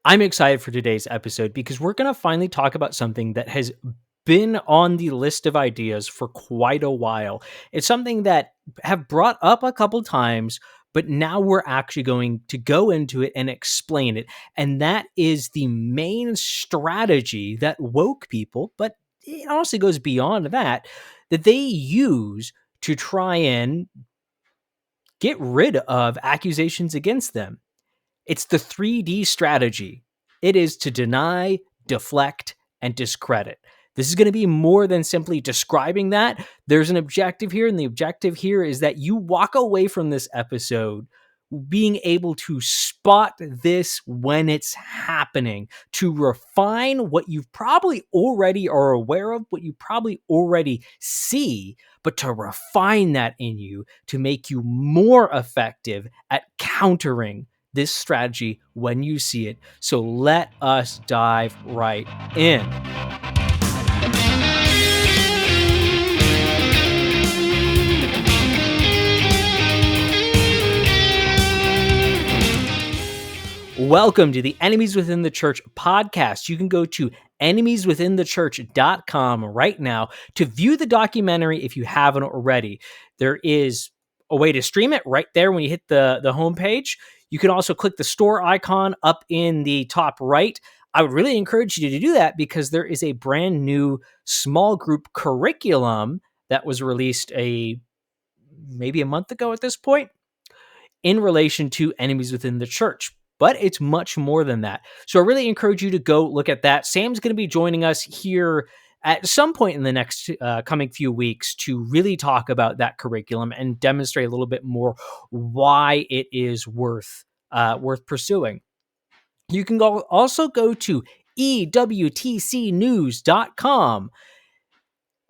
I'm excited for today's episode because we're going to finally talk about something that has been on the list of ideas for quite a while. It's something that have brought up a couple times, but now we're actually going to go into it and explain it. And that is the main strategy that woke people, but it honestly goes beyond that they use to try and get rid of accusations against them. It's the 3D strategy. It is to deny, deflect, and discredit. This is going to be more than simply describing that. There's an objective here, and the objective here is that you walk away from this episode being able to spot this when it's happening, to refine what you probably already are aware of, what you probably already see, but to refine that in you to make you more effective at countering this strategy when you see it. So let us dive right in. Welcome to the Enemies Within the Church podcast. You can go to enemieswithinthechurch.com right now to view the documentary if you haven't already. There is a way to stream it right there when you hit the homepage. You can also click the store icon up in the top right. I would really encourage you to do that because there is a brand new small group curriculum that was released maybe a month ago at this point in relation to enemies within the church. But it's much more than that. So I really encourage you to go look at that. Sam's going to be joining us here at some point in the next coming few weeks to really talk about that curriculum and demonstrate a little bit more why it is worth pursuing. You can also go to EWTCnews.com.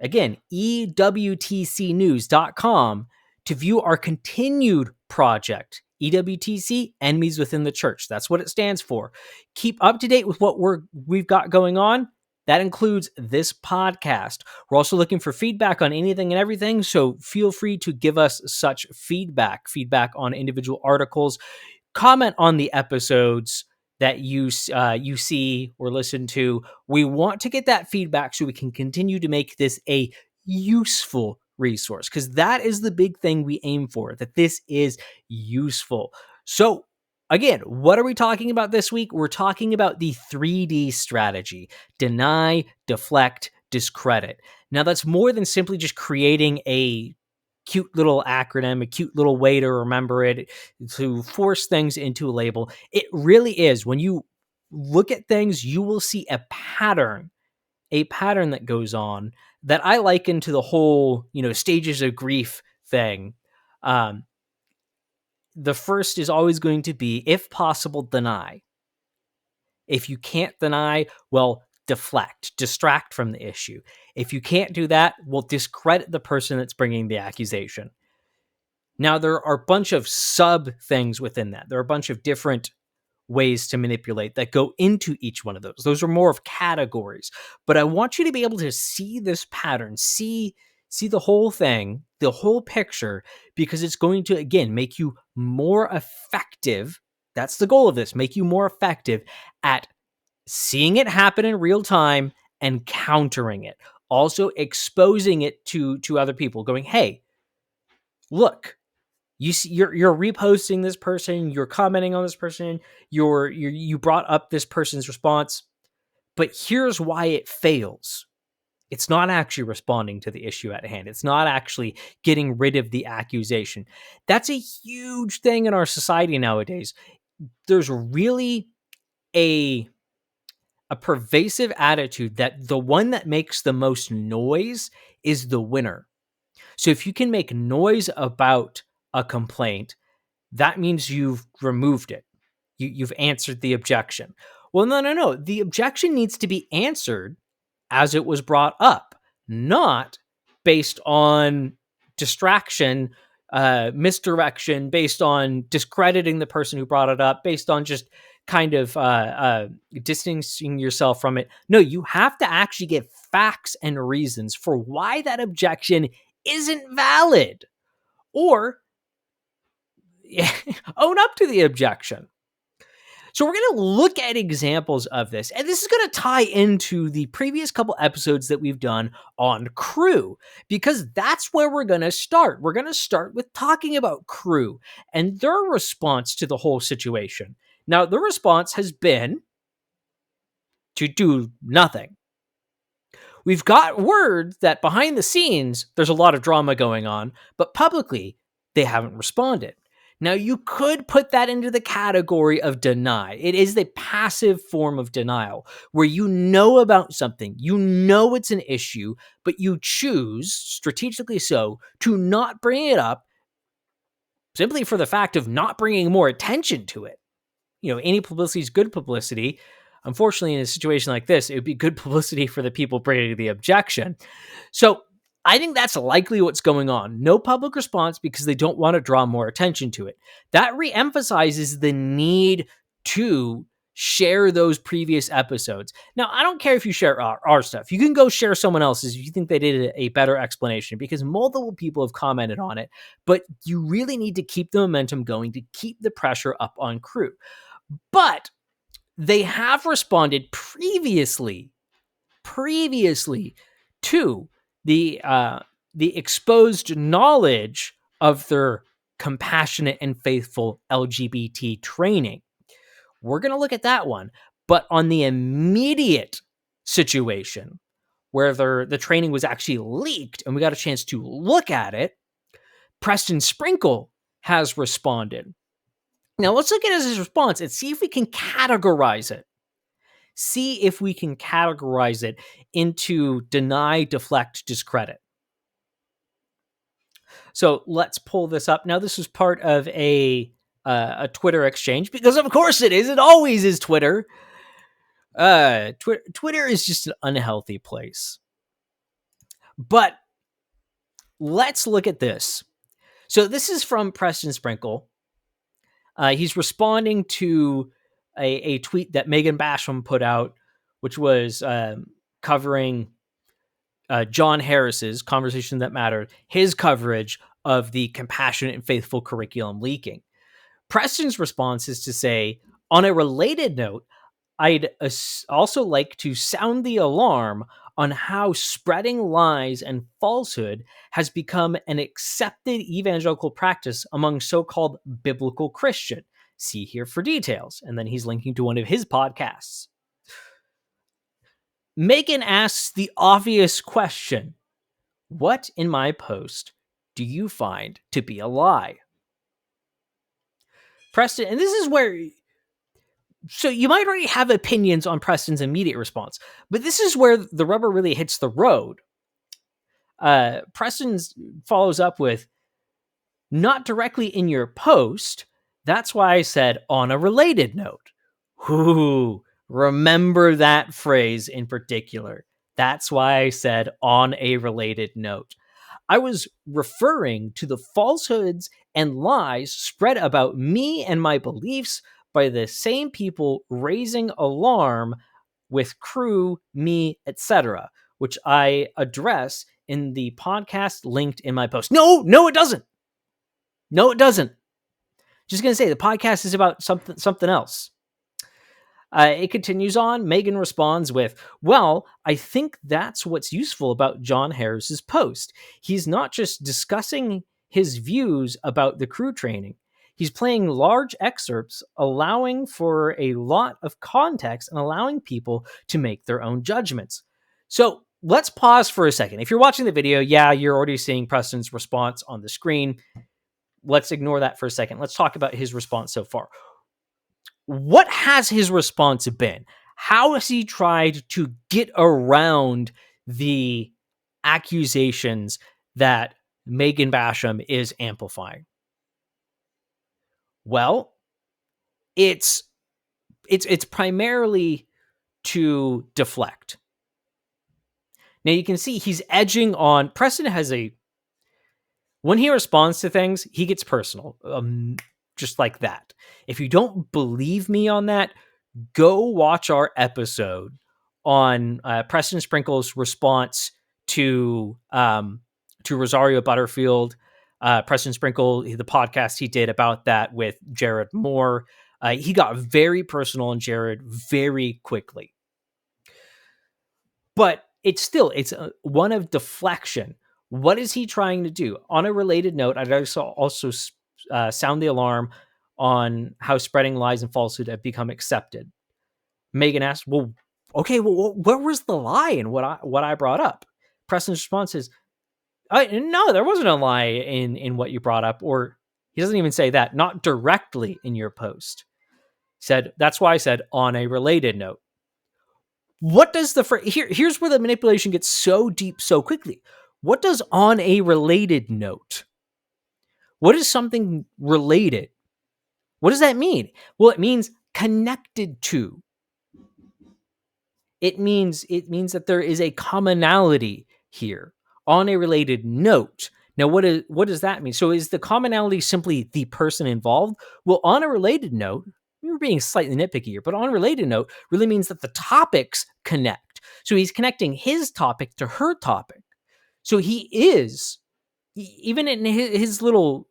Again, EWTCnews.com to view our continued project. EWTC, Enemies Within the Church. That's what it stands for. Keep up to date with what we've got going on. That includes this podcast. We're also looking for feedback on anything and everything, so feel free to give us such feedback on individual articles, comment on the episodes that you see or listen to. We want to get that feedback so we can continue to make this a useful resource, because that is the big thing we aim for, that this is useful. So again, what are we talking about this week? We're talking about the 3D strategy: deny, deflect, discredit. Now, that's more than simply just creating a cute little acronym, a cute little way to remember it, to force things into a label. It really is. When you look at things, you will see a pattern that goes on that I liken to the whole, stages of grief thing. The first is always going to be, if possible, deny. If you can't deny, well, deflect, distract from the issue. If you can't do that, well, discredit the person that's bringing the accusation. Now, there are a bunch of sub things within that. There are a bunch of different ways to manipulate that go into each one of those. Those are more of categories. But I want you to be able to see this pattern, see the whole thing, the whole picture, because it's going to, again, make you more effective. That's the goal of this, make you more effective at seeing it happen in real time and countering it. Also exposing it to other people, going, hey, look, you're reposting this person, you're commenting on this person, you brought up this person's response, but here's why it fails. It's not actually responding to the issue at hand. It's not actually getting rid of the accusation. That's a huge thing in our society nowadays. There's really a pervasive attitude that the one that makes the most noise is the winner. So if you can make noise about a complaint, that means you've removed it. You've answered the objection. Well, no. The objection needs to be answered as it was brought up, not based on distraction, misdirection, based on discrediting the person who brought it up, based on just kind of distancing yourself from it. No, you have to actually give facts and reasons for why that objection isn't valid, or own up to the objection. So we're going to look at examples of this, and this is going to tie into the previous couple episodes that we've done on crew, because that's where we're going to start. We're going to start with talking about crew and their response to the whole situation. Now, the response has been to do nothing. We've got word that behind the scenes, there's a lot of drama going on, but publicly, they haven't responded. Now, you could put that into the category of deny. It is the passive form of denial where you know about something, you know it's an issue, but you choose, strategically so, to not bring it up simply for the fact of not bringing more attention to it. Any publicity is good publicity. Unfortunately, in a situation like this, it would be good publicity for the people bringing the objection. So I think that's likely what's going on. No public response because they don't want to draw more attention to it. That reemphasizes the need to share those previous episodes. Now, I don't care if you share our stuff. You can go share someone else's if you think they did a better explanation, because multiple people have commented on it, but you really need to keep the momentum going to keep the pressure up on crew. But they have responded previously to the exposed knowledge of their compassionate and faithful LGBT training. We're going to look at that one. But on the immediate situation where the training was actually leaked and we got a chance to look at it, Preston Sprinkle has responded. Now, let's look at his response and see if we can categorize it. See if we can categorize it into deny, deflect, discredit. So let's pull this up. Now, this is part of a Twitter exchange, because of course it is. It always is Twitter. Twitter is just an unhealthy place. But let's look at this. So this is from Preston Sprinkle. He's responding to a tweet that Megan Basham put out, which was covering John Harris's Conversation That Mattered, his coverage of the compassionate and faithful curriculum leaking. Preston's response is to say, on a related note, I'd also like to sound the alarm on how spreading lies and falsehood has become an accepted evangelical practice among so-called biblical Christian. See here for details. And then he's linking to one of his podcasts. Megan asks the obvious question: what in my post do you find to be a lie? Preston, and this is where... So you might already have opinions on Preston's immediate response, but this is where the rubber really hits the road. Preston follows up with, not directly in your post. That's why I said on a related note. Ooh, remember that phrase in particular. That's why I said on a related note. I was referring to the falsehoods and lies spread about me and my beliefs by the same people raising alarm with crew, me, etc., which I address in the podcast linked in my post. No, it doesn't. No, it doesn't. Just going to say the podcast is about something else. It continues on. Megan responds with, well, I think that's what's useful about John Harris's post. He's not just discussing his views about the crew training. He's playing large excerpts, allowing for a lot of context and allowing people to make their own judgments. So let's pause for a second. If you're watching the video, yeah, you're already seeing Preston's response on the screen. Let's ignore that for a second. Let's talk about his response so far. What has his response been? How has he tried to get around the accusations that Megan Basham is amplifying? Well, it's primarily to deflect. Now you can see he's edging on. Preston has when he responds to things, he gets personal, just like that. If you don't believe me on that, go watch our episode on Preston Sprinkle's response to Rosario Butterfield. Preston Sprinkle, the podcast he did about that with Jared Moore. He got very personal on Jared very quickly. But it's one of deflection. What is he trying to do? On a related note, I'd also sound the alarm on how spreading lies and falsehood have become accepted. Megan asked, well, okay, well, where was the lie in what I brought up? Preston's response is, no, there wasn't a lie in what you brought up. Or he doesn't even say that, not directly in your post. He said, that's why I said on a related note. What does here's where the manipulation gets so deep so quickly. What does on a related note? What is something related? What does that mean? Well, it means connected to. It means that there is a commonality here on a related note. Now, what does that mean? So is the commonality simply the person involved? Well, on a related note, we're being slightly nitpicky here, but on a related note really means that the topics connect. So he's connecting his topic to her topic. So he is, even in his little,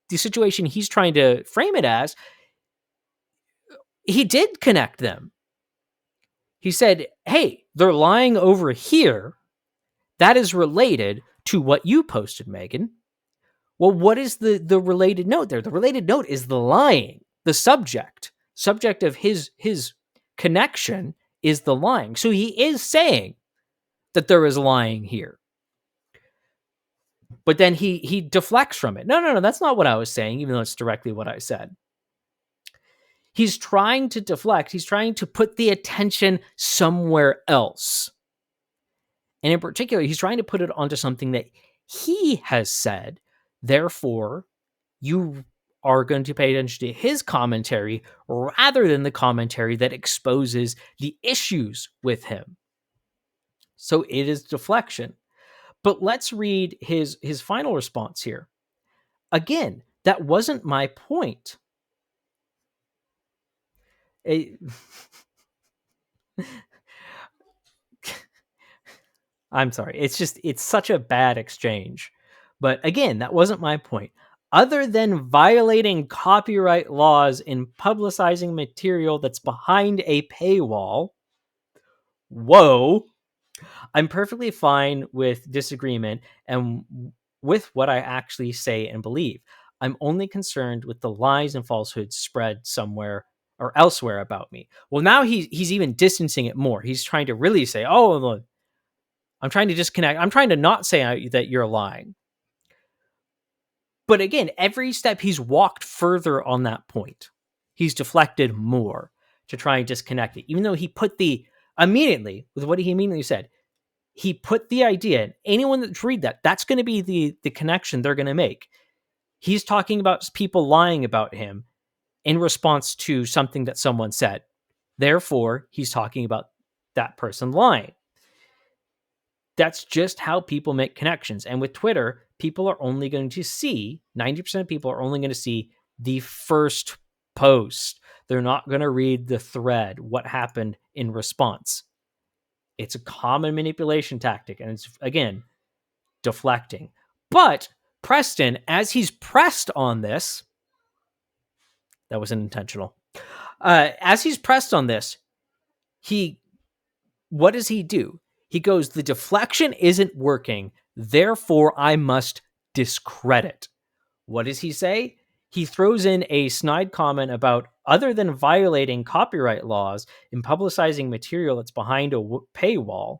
the situation he's trying to frame it as, he did connect them. He said, hey, they're lying over here. That is related to what you posted, Megan. Well, what is the related note there? The related note is the lying. The subject of his connection is the lying. So he is saying that there is lying here. But then he deflects from it. No, that's not what I was saying, even though it's directly what I said. He's trying to deflect. He's trying to put the attention somewhere else. And in particular, he's trying to put it onto something that he has said. Therefore, you are going to pay attention to his commentary rather than the commentary that exposes the issues with him. So it is deflection. But let's read his final response here. Again, that wasn't my point. I'm sorry. It's such a bad exchange. But again, that wasn't my point. Other than violating copyright laws in publicizing material that's behind a paywall, whoa, I'm perfectly fine with disagreement and with what I actually say and believe. I'm only concerned with the lies and falsehoods spread somewhere or elsewhere about me. Well, now he's even distancing it more. He's trying to really say, oh, look, I'm trying to disconnect. I'm trying to not say that you're lying. But again, every step he's walked further on that point. He's deflected more to try and disconnect it. Even though he put immediately, with what he immediately said, he put the idea, and anyone that's read that's going to be the connection they're going to make. He's talking about people lying about him in response to something that someone said. Therefore, he's talking about that person lying. That's just how people make connections. And with Twitter, people are only going to see, 90% of people are only going to see the first post. They're not going to read the thread, what happened in response. It's a common manipulation tactic. And it's, again, deflecting. But Preston, as he's pressed on this, that wasn't intentional. As he's pressed on this, what does he do? He goes, the deflection isn't working, therefore I must discredit. What does he say? He throws in a snide comment about, other than violating copyright laws and publicizing material that's behind a paywall.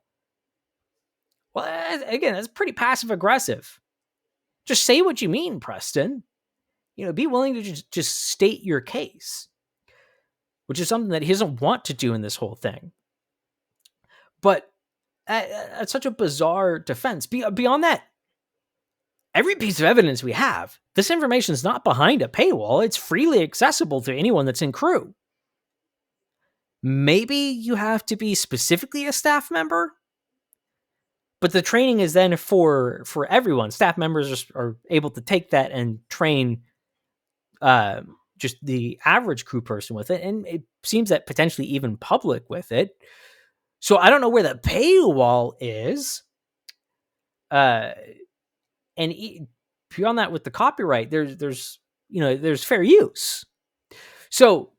Well, again, that's pretty passive aggressive. Just say what you mean, Preston. Be willing to just state your case, which is something that he doesn't want to do in this whole thing. But that's such a bizarre defense. Beyond that, every piece of evidence we have, this information is not behind a paywall. It's freely accessible to anyone that's in crew. Maybe you have to be specifically a staff member, but the training is then for everyone. Staff members are able to take that and train just the average crew person with it, and it seems that potentially even public with it. So I don't know where the paywall is. And beyond that, with the copyright, there's fair use. So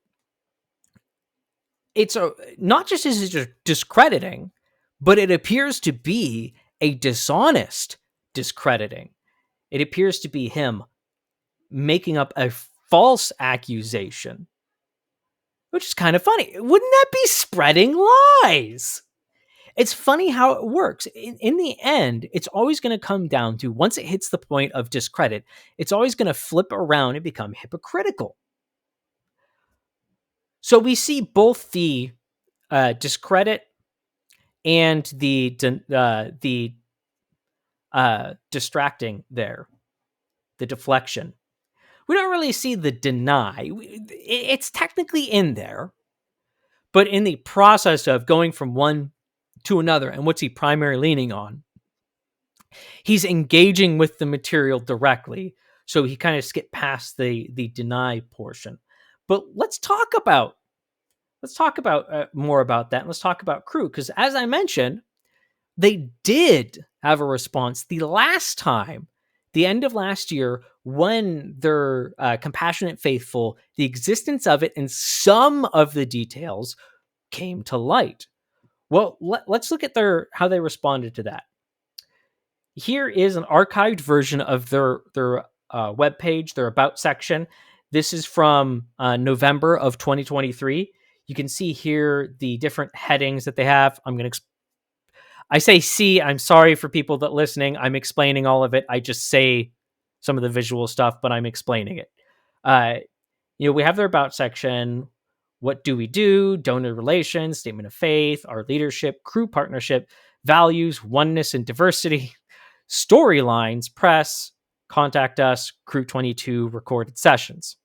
it's not just is it discrediting, but it appears to be a dishonest discrediting. It appears to be him making up a false accusation, which is kind of funny. Wouldn't that be spreading lies? It's funny how it works. In the end, it's always going to come down to, once it hits the point of discredit, it's always going to flip around and become hypocritical. So we see both the discredit and the distracting there, the deflection. We don't really see the deny. It's technically in there, but in the process of going from one to another, and what's he primarily leaning on? He's engaging with the material directly, so he kind of skipped past the deny portion. But let's talk about more about that. And let's talk about crew, because as I mentioned, they did have a response the last time, the end of last year, when their compassionate faithful, the existence of it and some of the details came to light. Well, let's look at how they responded to that. Here is an archived version of their webpage, their about section. This is from November of 2023. You can see here the different headings that they have. I say see, I'm sorry for people that listening. I'm explaining all of it. I just say some of the visual stuff, but I'm explaining it. We have their about section. What do we do? Donor relations, statement of faith, our leadership, crew partnership, values, oneness and diversity, storylines, press, contact us, crew 22 recorded sessions.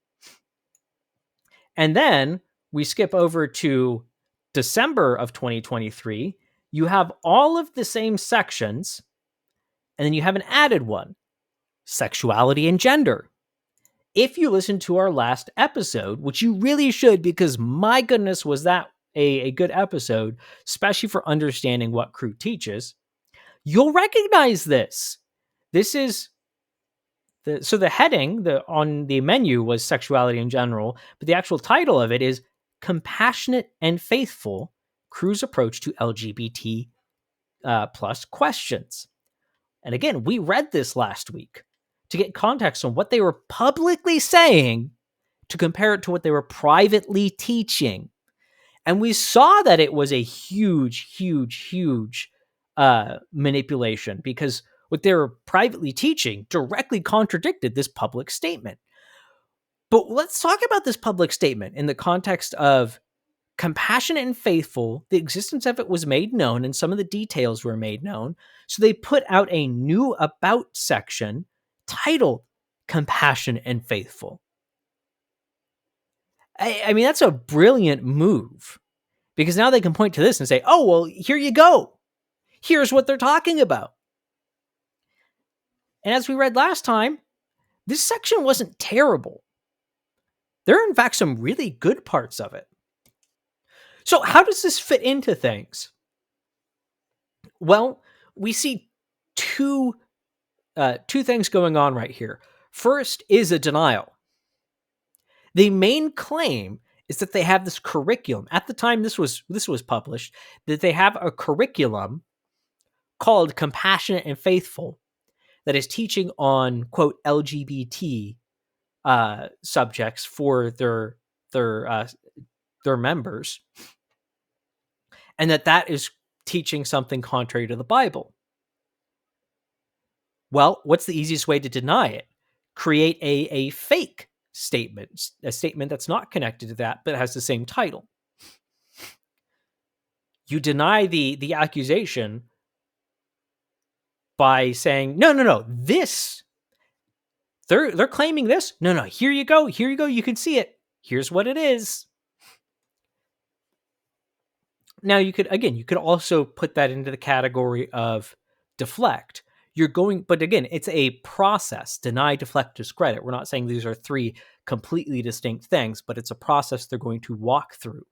And then we skip over to December of 2023. You have all of the same sections, and then you have an added one, sexuality and gender. If you listen to our last episode, which you really should, because my goodness, was that a good episode, especially for understanding what crew teaches, you'll recognize this. This is the heading on the menu was sexuality in general, but the actual title of it is Compassionate and Faithful, Crew's Approach to LGBT plus Questions. And again, we read this last week to get context on what they were publicly saying to compare it to what they were privately teaching. And we saw that it was a huge, huge, huge manipulation, because what they were privately teaching directly contradicted this public statement. But let's talk about this public statement in the context of compassionate and faithful. The existence of it was made known, and some of the details were made known. So they put out a new about section titled Compassionate and Faithful. I mean, that's a brilliant move, because now they can point to this and say, oh, well, here you go. Here's what they're talking about. And as we read last time, this section wasn't terrible. There are, in fact, some really good parts of it. So how does this fit into things? Well, we see two things going on right here. First is a denial. The main claim is that they have this curriculum. At the time this was published, that they have a curriculum called Compassionate and Faithful that is teaching on, quote, LGBT subjects for their members, and that is teaching something contrary to the Bible. Well, what's the easiest way to deny it? Create a fake statement, a statement that's not connected to that, but has the same title. You deny the accusation by saying, no, this, they're claiming this. No, here you go, you can see it. Here's what it is. Now you could also put that into the category of deflect. But again, it's a process: deny, deflect, discredit. We're not saying these are three completely distinct things, but it's a process they're going to walk through.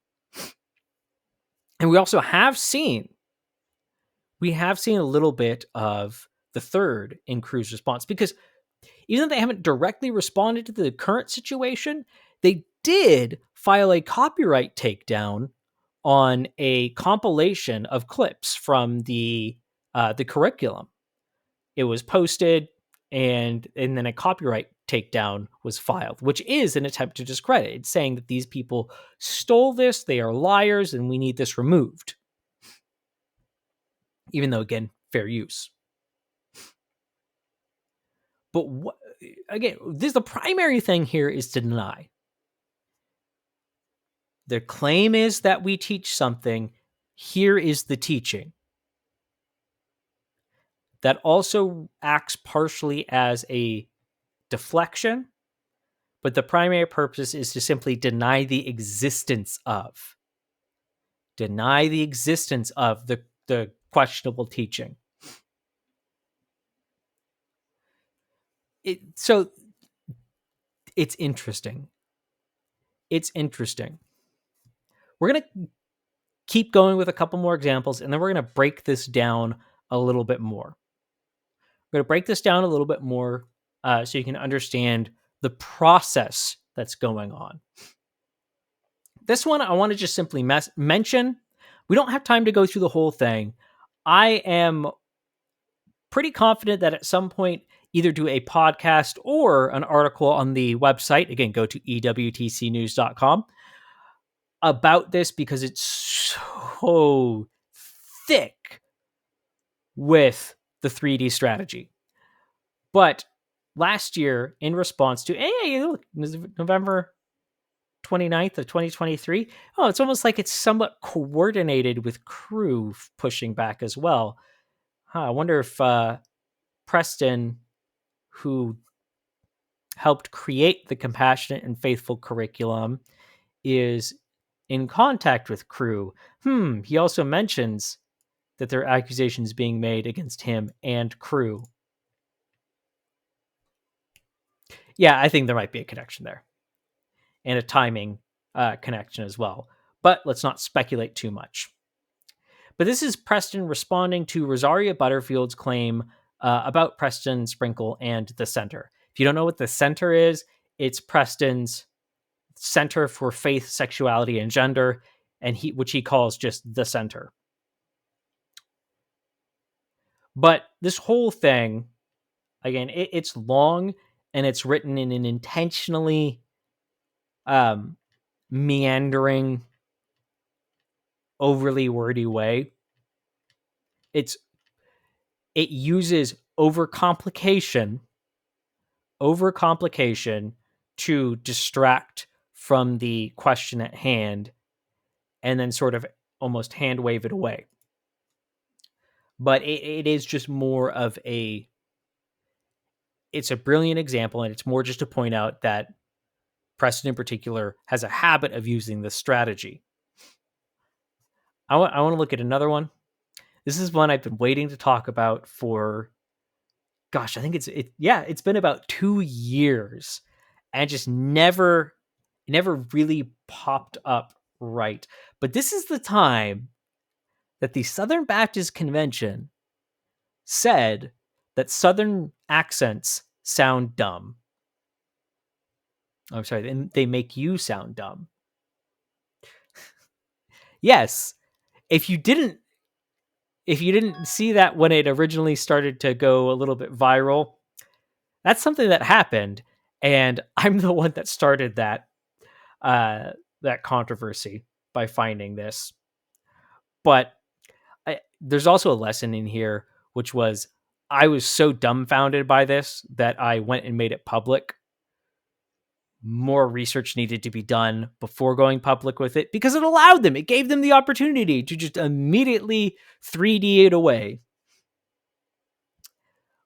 And we also have seen a little bit of the third in Crew's response, because even though they haven't directly responded to the current situation, they did file a copyright takedown on a compilation of clips from the curriculum. It was posted, and then a copyright takedown was filed, which is an attempt to discredit. It's saying that these people stole this, they are liars, and we need this removed. Even though, again, fair use. But again, the primary thing here is to deny. The claim is that we teach something. Here is the teaching. That also acts partially as a deflection, but the primary purpose is to simply deny the existence of. Deny the existence of the questionable teaching. So it's interesting. It's interesting. We're going to keep going with a couple more examples, and then we're going to break this down a little bit more. We're going to break this down a little bit more so you can understand the process that's going on. This one, I want to just simply mention. We don't have time to go through the whole thing. I am pretty confident that at some point, either do a podcast or an article on the website. Again, go to EWTCnews.com about this, because it's so thick with the 3D strategy. But last year, in response to, hey, look, November 29th of 2023, it's almost like it's somewhat coordinated with Crew pushing back as well. I wonder if Preston, who helped create the Compassionate and Faithful curriculum, is in contact with Crew. He also mentions that there are accusations being made against him and Crew. Yeah, I think there might be a connection there. And a timing connection as well. But let's not speculate too much. But this is Preston responding to Rosaria Butterfield's claim about Preston Sprinkle and the Center. If you don't know what the Center is, it's Preston's Center for Faith, Sexuality, and Gender, and which he calls just the Center. But this whole thing, again, it's long, and it's written in an intentionally meandering, overly wordy way. It uses overcomplication to distract from the question at hand, and then sort of almost hand wave it away. But it is just more of it's a brilliant example, and it's more just to point out that Preston in particular has a habit of using this strategy. I want to look at another one. This is one I've been waiting to talk about for, I think it's been about 2 years, and just never really popped up right. But this is the time that the Southern Baptist Convention said that Southern accents sound dumb. I'm sorry, they make you sound dumb. Yes, if you didn't see that when it originally started to go a little bit viral, that's something that happened, and I'm the one that started that controversy by finding this. But there's also a lesson in here, which was I was so dumbfounded by this that I went and made it public. More research needed to be done before going public with it, because it allowed them, it gave them the opportunity to just immediately 3D it away.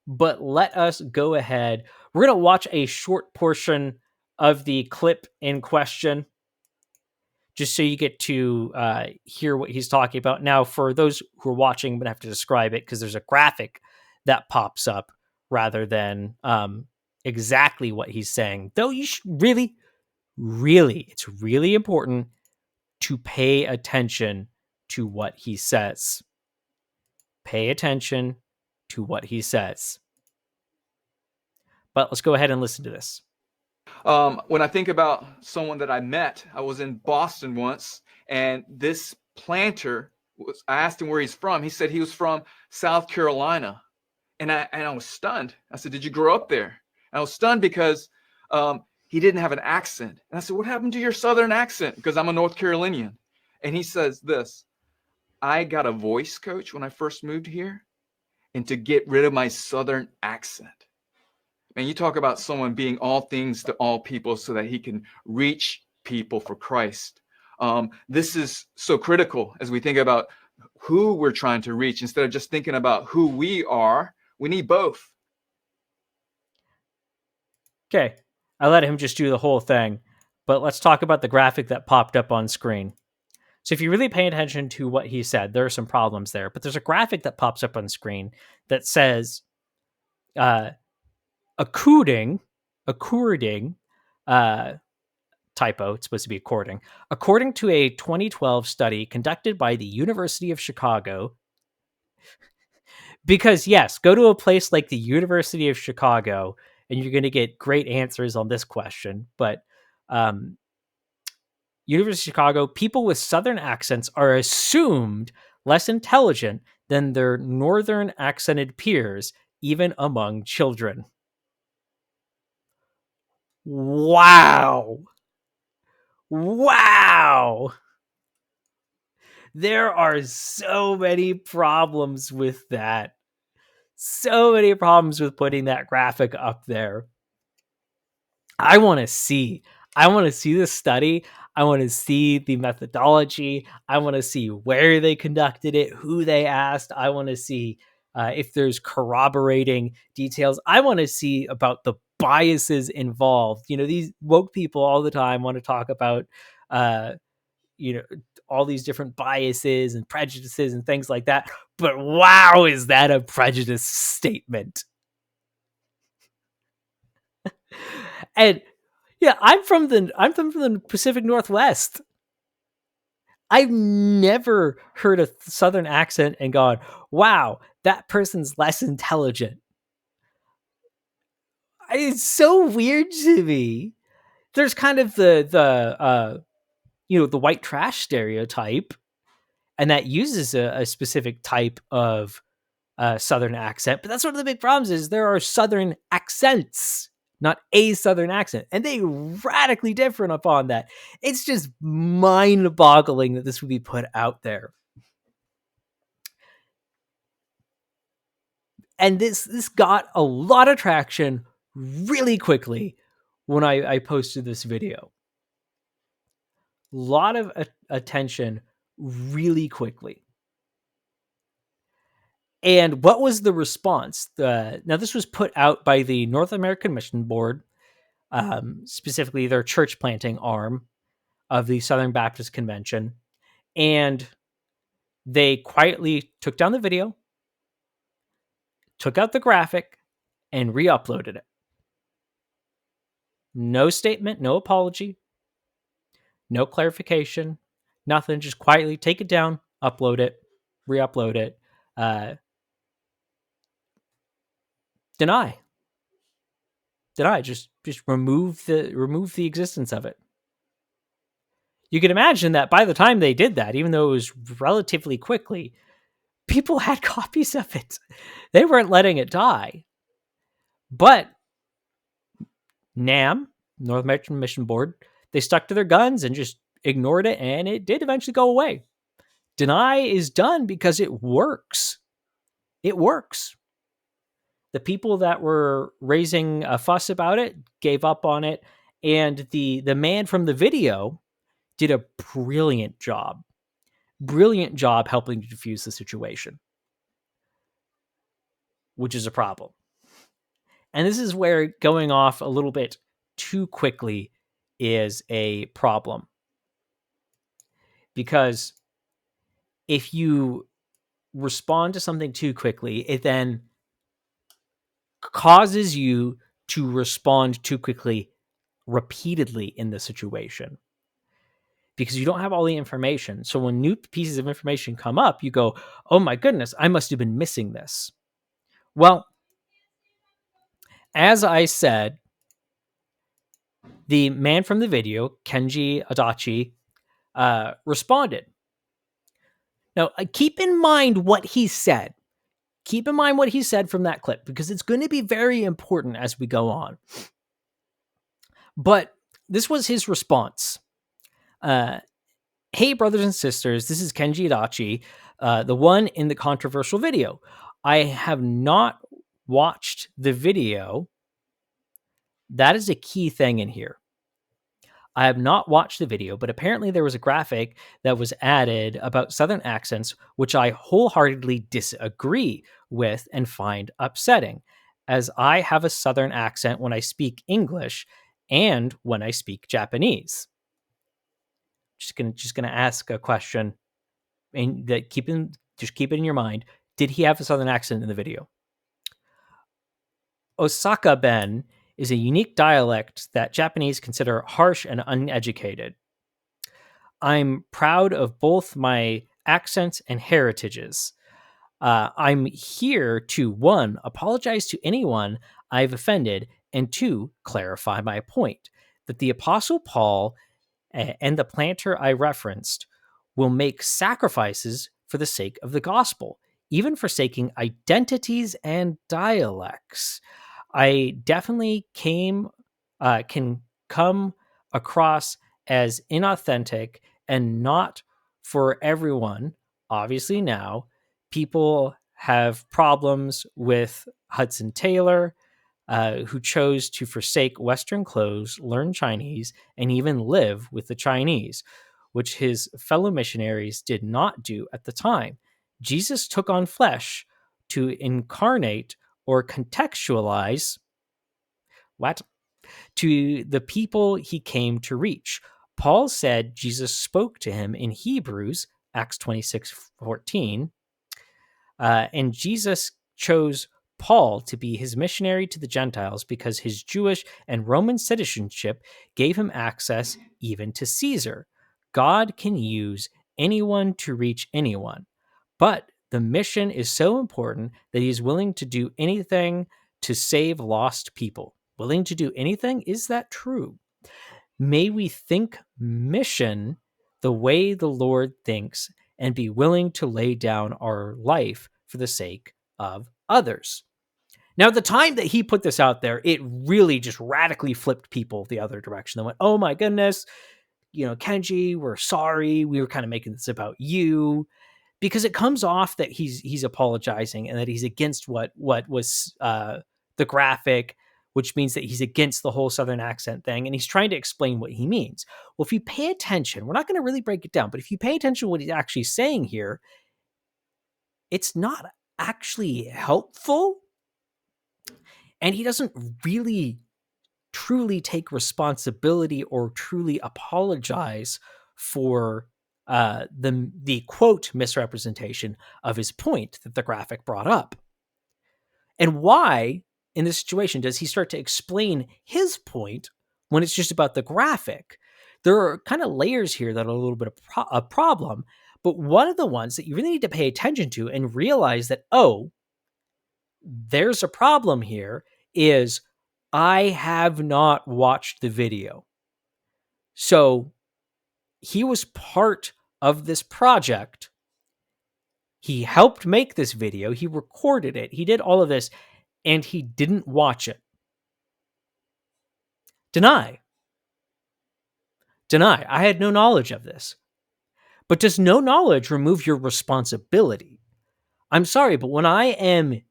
But let us go ahead. We're going to watch a short portion of the clip in question, just so you get to hear what he's talking about. Now, for those who are watching, I'm going to have to describe it because there's a graphic that pops up rather than exactly what he's saying. Though you should really, it's really important to pay attention to what he says. Pay attention to what he says. But let's go ahead and listen to this. When I think about someone that I met, I was in Boston once, and this planter I asked him where he's from. He said he was from South Carolina, and I was stunned. I said, "Did you grow up there?" And I was stunned because he didn't have an accent. And I said, "What happened to your Southern accent?" Because I'm a North Carolinian. And he says this: "I got a voice coach when I first moved here, and to get rid of my Southern accent." And you talk about someone being all things to all people so that he can reach people for Christ. This is so critical as we think about who we're trying to reach. Instead of just thinking about who we are, we need both. Okay, I let him just do the whole thing, but let's talk about the graphic that popped up on screen. So if you really pay attention to what he said, there are some problems there, but there's a graphic that pops up on screen that says, according, typo, it's supposed to be according to a 2012 study conducted by the University of Chicago, because yes, go to a place like the University of Chicago and you're going to get great answers on this question, but University of Chicago, people with Southern accents are assumed less intelligent than their Northern accented peers, even among children. Wow. Wow. There are so many problems with that. So many problems with putting that graphic up there. I want to see this study. I want to see the methodology. I want to see where they conducted it, who they asked. I want to see if there's corroborating details. I want to see about the biases involved. You know, these woke people all the time want to talk about, you know, all these different biases and prejudices and things like that. But wow, is that a prejudice statement? And yeah, I'm from the Pacific Northwest. I've never heard a Southern accent and gone, "Wow, that person's less intelligent." It's so weird to me. There's kind of the the white trash stereotype, and that uses a specific type of Southern accent. But that's one of the big problems: is there are Southern accents, not a Southern accent, and they radically different upon that. It's just mind-boggling that this would be put out there. And this got a lot of traction really quickly when I posted this video. A lot of attention really quickly. And what was the response? Now, this was put out by the North American Mission Board, specifically their church planting arm of the Southern Baptist Convention. And they quietly took down the video, took out the graphic, and re-uploaded it. No statement, no apology, no clarification, nothing. Just quietly take it down, upload it, re-upload it, deny. Just remove the existence of it. You can imagine that by the time they did that, even though it was relatively quickly, people had copies of it. They weren't letting it die. But NAM, North American Mission Board, they stuck to their guns and just ignored it, and it did eventually go away. Deny is done because it works. It works. The people that were raising a fuss about it gave up on it, and the man from the video did a brilliant job helping to defuse the situation, which is a problem. And this is where going off a little bit too quickly is a problem. Because if you respond to something too quickly, it then causes you to respond too quickly repeatedly in the situation. Because you don't have all the information. So when new pieces of information come up, you go, "Oh my goodness, I must have been missing this." Well, as I said, The man from the video, Kenji Adachi, responded. Now, keep in mind what he said. Keep in mind what he said from that clip, because it's going to be very important as we go on. But this was his response. Hey, brothers and sisters, this is Kenji Adachi, the one in the controversial video. I have not watched the video. That is a key thing in here. I have not watched the video, but apparently there was a graphic that was added about Southern accents, which I wholeheartedly disagree with and find upsetting, as I have a Southern accent when I speak English and when I speak Japanese. Just gonna ask a question, and that keep it in your mind. Did he have a Southern accent in the video? Osaka Ben is a unique dialect that Japanese consider harsh and uneducated. I'm proud of both my accents and heritages. I'm here to, 1, apologize to anyone I've offended, and 2, clarify my point that the Apostle Paul and the planter I referenced will make sacrifices for the sake of the gospel, even forsaking identities and dialects. I definitely can come across as inauthentic and not for everyone. Obviously, now people have problems with Hudson Taylor, who chose to forsake Western clothes, learn Chinese, and even live with the Chinese, which his fellow missionaries did not do at the time. Jesus took on flesh to incarnate or contextualize to the people he came to reach. Paul said Jesus spoke to him in Hebrews, Acts 26:14, and Jesus chose Paul to be his missionary to the Gentiles because his Jewish and Roman citizenship gave him access even to Caesar. God can use anyone to reach anyone, but the mission is so important that he is willing to do anything to save lost people. Willing to do anything? Is that true? May we think mission the way the Lord thinks and be willing to lay down our life for the sake of others. Now, at the time that he put this out there, it really just radically flipped people the other direction. They went, oh my goodness, Kenji, we're sorry. We were kind of making this about you. Because it comes off that he's apologizing and that he's against what was the graphic, which means that he's against the whole Southern accent thing, and he's trying to explain what he means. Well, if you pay attention, we're not going to really break it down, but if you pay attention to what he's actually saying here, it's not actually helpful, and he doesn't really truly take responsibility or truly apologize for the quote misrepresentation of his point that the graphic brought up. And why, in this situation, does he start to explain his point when it's just about the graphic? There are kind of layers here that are a little bit of a problem, but one of the ones that you really need to pay attention to and realize that, oh, there's a problem here is I have not watched the video. So he was part of this project. He helped make this video. He recorded it. He did all of this, and he didn't watch it. Deny. I had no knowledge of this. But does no knowledge remove your responsibility? I'm sorry, but when I'm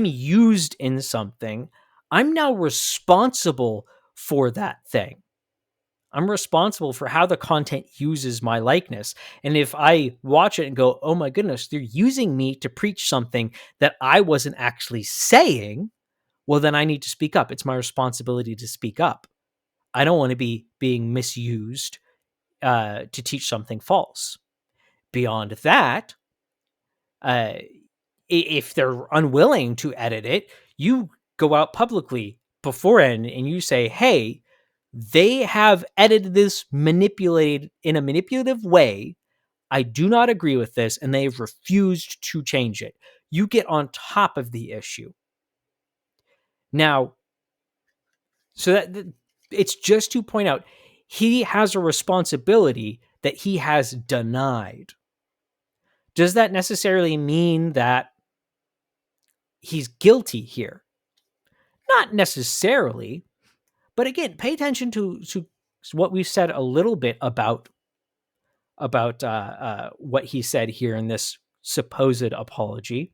used in something, I'm now responsible for that thing. I'm responsible for how the content uses my likeness. And if I watch it and go, oh my goodness, they're using me to preach something that I wasn't actually saying, well, then I need to speak up. It's my responsibility to speak up. I don't want to be being misused to teach something false. Beyond that, if they're unwilling to edit it, you go out publicly beforehand and you say, hey, they have edited this manipulated in a manipulative way. I do not agree with this, and they've refused to change it. You get on top of the issue. Now, so It's just to point out he has a responsibility that he has denied. Does that necessarily mean that he's guilty here? Not necessarily. But again, pay attention to what we've said a little bit about what he said here in this supposed apology.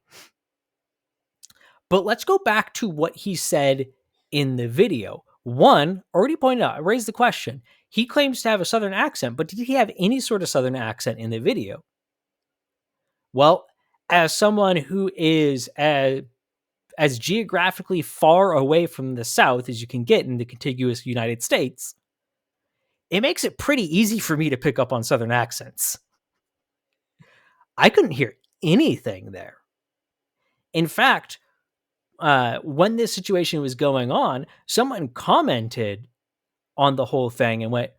But let's go back to what he said in the video. One, already pointed out, I raised the question. He claims to have a Southern accent, but did he have any sort of Southern accent in the video? Well, as someone who is as geographically far away from the South as you can get in the contiguous United States, it makes it pretty easy for me to pick up on Southern accents. I couldn't hear anything there. In fact, when this situation was going on, someone commented on the whole thing and went,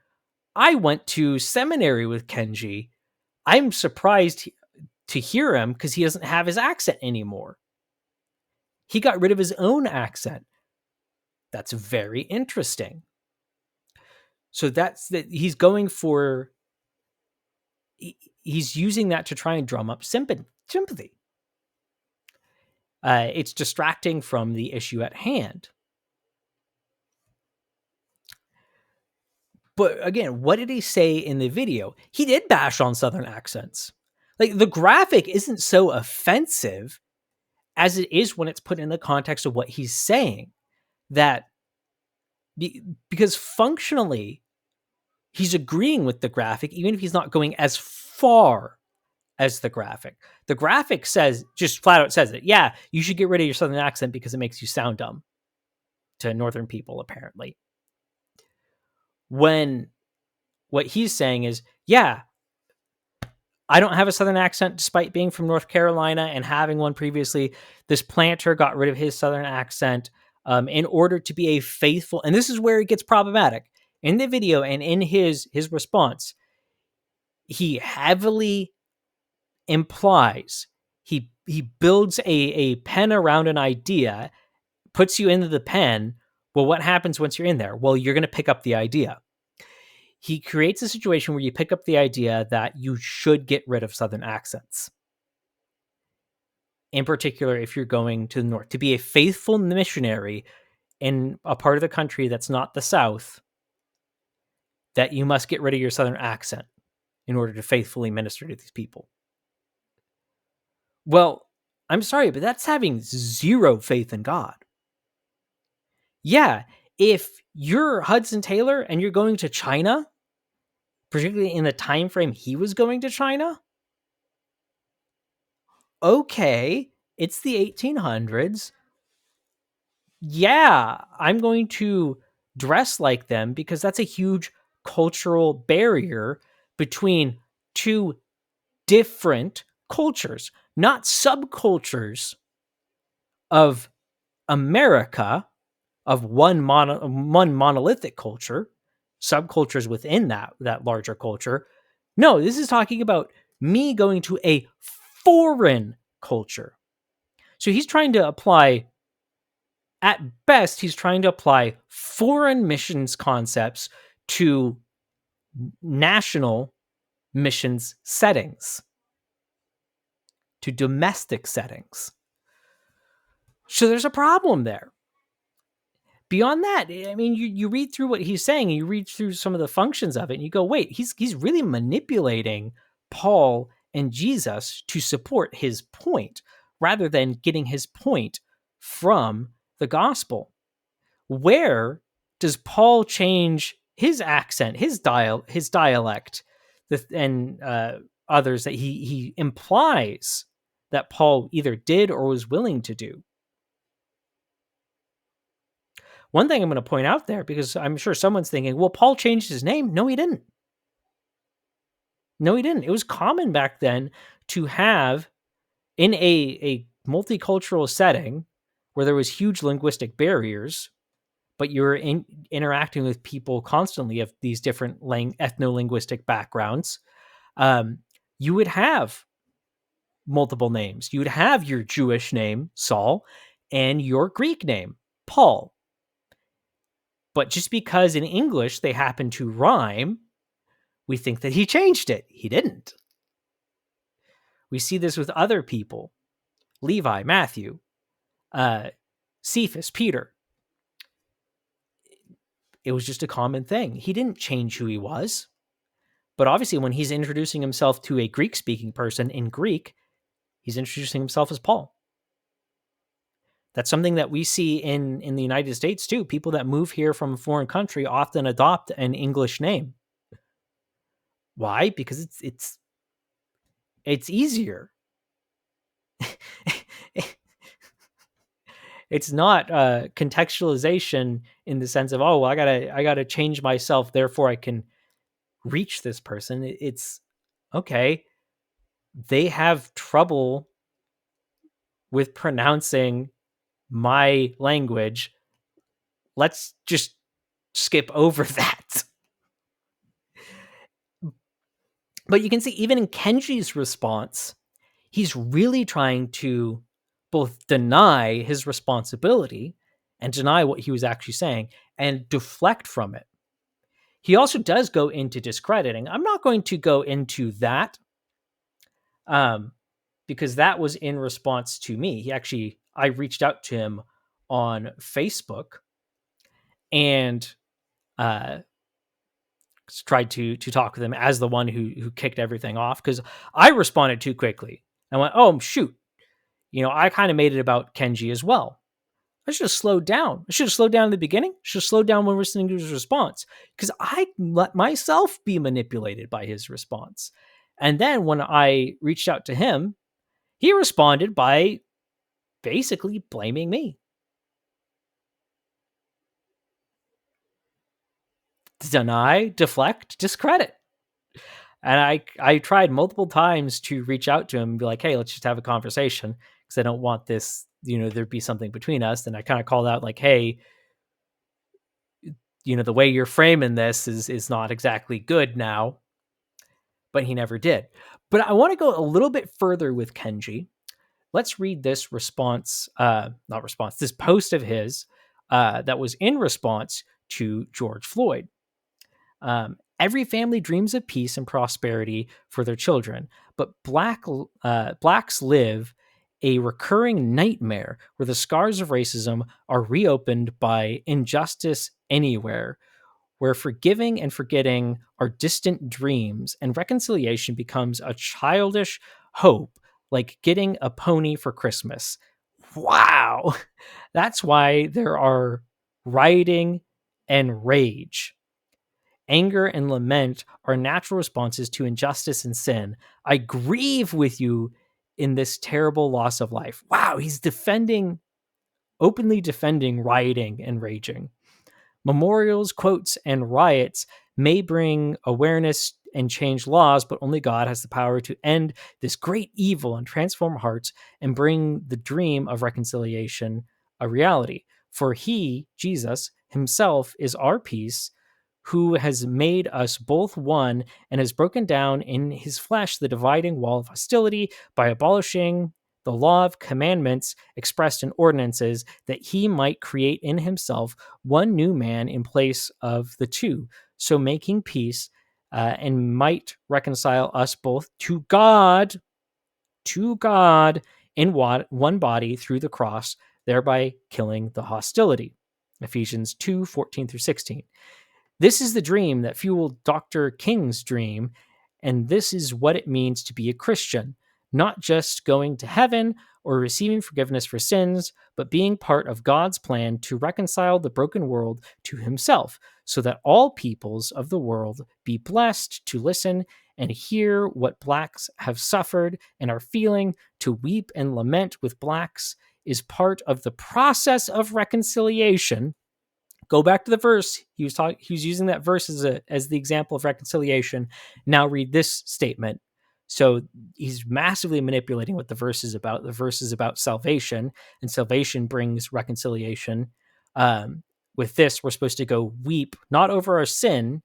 I went to seminary with Kenji. I'm surprised to hear him because he doesn't have his accent anymore. He got rid of his own accent. That's very interesting. So that's that he's going for, he's using that to try and drum up sympathy. It's distracting from the issue at hand. But again, what did he say in the video? He did bash on Southern accents. Like, the graphic isn't so offensive as it is when it's put in the context of what he's saying. That because functionally, he's agreeing with the graphic, even if he's not going as far as the graphic. The graphic says, just flat out says it. Yeah, you should get rid of your Southern accent because it makes you sound dumb to Northern people, apparently. When what he's saying is, yeah, I don't have a Southern accent despite being from North Carolina and having one previously. This planter got rid of his Southern accent in order to be a faithful, and this is where it gets problematic. In the video and in his response, he heavily implies, he builds a pen around an idea, puts you into the pen. Well, what happens once you're in there? Well, you're going to pick up the idea. He creates a situation where you pick up the idea that you should get rid of Southern accents. In particular, if you're going to the North, to be a faithful missionary in a part of the country that's not the South, that you must get rid of your Southern accent in order to faithfully minister to these people. Well, I'm sorry, but that's having zero faith in God. Yeah, if you're Hudson Taylor and you're going to China, particularly in the time frame he was going to China, okay, it's the 1800s. Yeah, I'm going to dress like them because that's a huge cultural barrier between two different cultures, not subcultures of America, of one monolithic culture, subcultures within that larger culture. No, this is talking about me going to a foreign culture. So he's trying to apply, at best, he's trying to apply foreign missions concepts to national missions settings, to domestic settings. So there's a problem there. Beyond that, I mean, you read through what he's saying, and you read through some of the functions of it, and you go, wait, he's really manipulating Paul and Jesus to support his point, rather than getting his point from the gospel. Where does Paul change his accent, his dialect, and others that he implies that Paul either did or was willing to do? One thing I'm going to point out there, because I'm sure someone's thinking, well, Paul changed his name. No, he didn't. No, he didn't. It was common back then to have, in a multicultural setting where there was huge linguistic barriers, but you were interacting with people constantly of these different ethno-linguistic backgrounds, you would have multiple names. You would have your Jewish name, Saul, and your Greek name, Paul. But just because in English they happen to rhyme, we think that he changed it. He didn't. We see this with other people. Levi, Matthew, Cephas, Peter. It was just a common thing. He didn't change who he was. But obviously, when he's introducing himself to a Greek-speaking person in Greek, he's introducing himself as Paul. That's something that we see in the United States too. People that move here from a foreign country often adopt an English name. Why? Because it's easier. It's not contextualization in the sense of, oh, well, I gotta change myself, therefore I can reach this person. It's okay. They have trouble with pronouncing my language. Let's just skip over that. But you can see even in Kenji's response, he's really trying to both deny his responsibility and deny what he was actually saying and deflect from it. He also does go into discrediting. I'm not going to go into that because that was in response to me. I reached out to him on Facebook and tried to talk with him as the one who kicked everything off, because I responded too quickly. I went, oh, shoot. I kind of made it about Kenji as well. I should have slowed down. I should have slowed down in the beginning. I should have slowed down when listening to his response, because I let myself be manipulated by his response. And then when I reached out to him, he responded by basically blaming me. Deny, deflect, discredit. And I tried multiple times to reach out to him and be like, hey, let's just have a conversation, because I don't want this, there be something between us. And I kind of called out like, hey, the way you're framing this is not exactly good now. But he never did. But I want to go a little bit further with Kenji. Let's read this this post of his that was in response to George Floyd. Every family dreams of peace and prosperity for their children, but blacks live a recurring nightmare where the scars of racism are reopened by injustice anywhere, where forgiving and forgetting are distant dreams and reconciliation becomes a childish hope, like getting a pony for Christmas. Wow! That's why there are rioting and rage. Anger and lament are natural responses to injustice and sin. I grieve with you in this terrible loss of life. Wow, he's openly defending rioting and raging. Memorials, quotes, and riots may bring awareness and change laws, but only God has the power to end this great evil and transform hearts and bring the dream of reconciliation a reality. For he, Jesus, himself is our peace, who has made us both one and has broken down in his flesh the dividing wall of hostility by abolishing the law of commandments expressed in ordinances, that he might create in himself one new man in place of the two, so making peace and might reconcile us both to God in one body through the cross, thereby killing the hostility. Ephesians 2:14-16. This is the dream that fueled Dr. King's dream, and this is what it means to be a Christian. Not just going to heaven or receiving forgiveness for sins, but being part of God's plan to reconcile the broken world to himself, so that all peoples of the world be blessed to listen and hear what blacks have suffered and are feeling. To weep and lament with blacks is part of the process of reconciliation. Go back to the verse. He was using that verse as the example of reconciliation. Now read this statement. So he's massively manipulating what the verse is about. The verse is about salvation, and salvation brings reconciliation. With this, we're supposed to go weep, not over our sin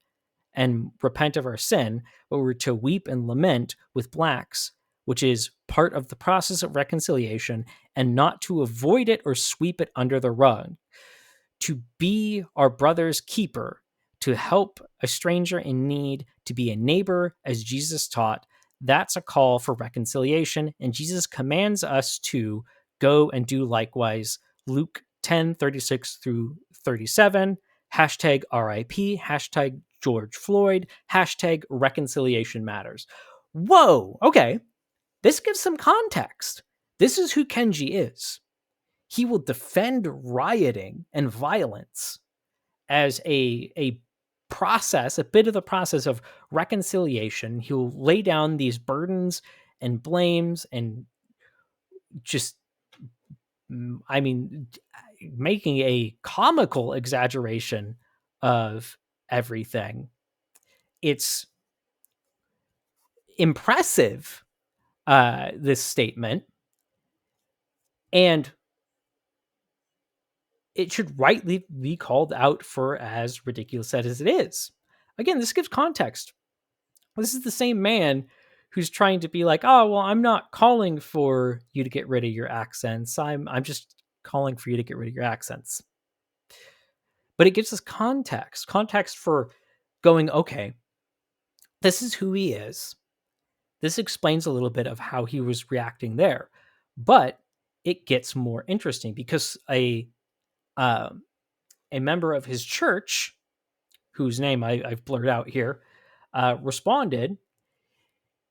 and repent of our sin, but we're to weep and lament with blacks, which is part of the process of reconciliation, and not to avoid it or sweep it under the rug. to be our brother's keeper, to help a stranger in need, to be a neighbor as Jesus taught. That's a call for reconciliation, and Jesus commands us to go and do likewise. Luke 10:36 through 37, hashtag RIP, hashtag George Floyd, hashtag reconciliation matters. Whoa, okay. This gives some context. This is who Kenji is. He will defend rioting and violence as a process, a bit of the process of reconciliation. He'll lay down these burdens and blames and just, I mean, making a comical exaggeration of everything. It's impressive, this statement, and it should rightly be called out for as ridiculous as it is. Again, this gives context. This is the same man who's trying to be like, oh, well, I'm not calling for you to get rid of your accents. I'm just calling for you to get rid of your accents. But it gives us context for going, okay, this is who he is. This explains a little bit of how he was reacting there. But it gets more interesting because a member of his church, whose name I've blurred out here, responded.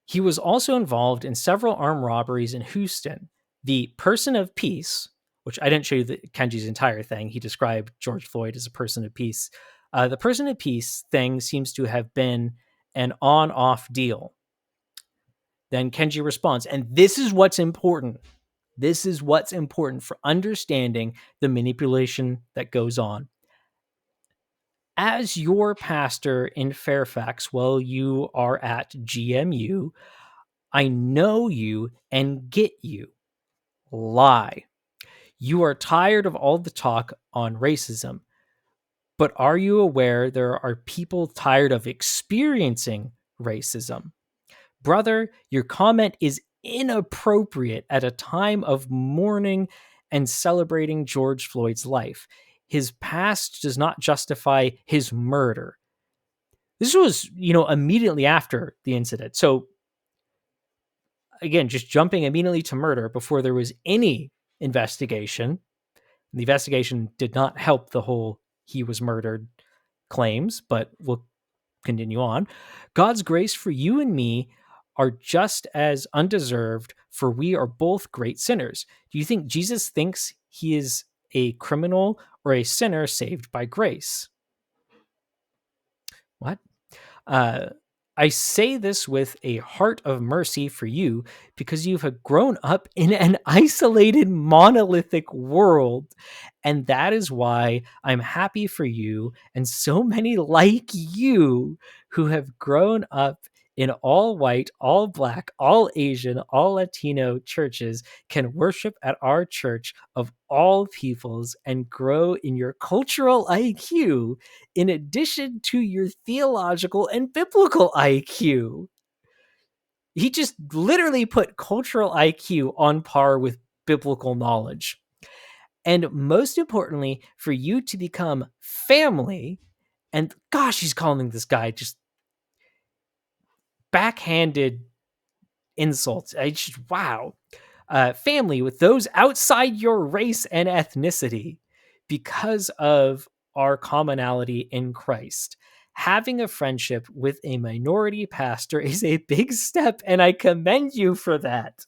He was also involved in several armed robberies in Houston. The person of peace, which I didn't show you Kenji's entire thing. He described George Floyd as a person of peace. The person of peace thing seems to have been an on-off deal. Then Kenji responds, and this is what's important. This is what's important for understanding the manipulation that goes on. As your pastor in Fairfax, while you are at GMU, I know you and get you. Lie. You are tired of all the talk on racism. But are you aware there are people tired of experiencing racism? Brother, your comment is inappropriate at a time of mourning and celebrating George Floyd's life. His past does not justify his murder. This was, immediately after the incident. So, again, just jumping immediately to murder before there was any investigation. The investigation did not help the whole he was murdered claims, but we'll continue on. God's grace for you and me are just as undeserved, for we are both great sinners. Do you think Jesus thinks he is a criminal or a sinner saved by grace? What? I say this with a heart of mercy for you because you have grown up in an isolated, monolithic world. And that is why I'm happy for you and so many like you who have grown up in all white, all black, all Asian, all Latino churches can worship at our church of all peoples and grow in your cultural IQ in addition to your theological and biblical IQ. He just literally put cultural IQ on par with biblical knowledge. And most importantly, for you to become family, and gosh, he's calling this guy just backhanded insults. Wow. Family with those outside your race and ethnicity because of our commonality in Christ. Having a friendship with a minority pastor is a big step, and I commend you for that.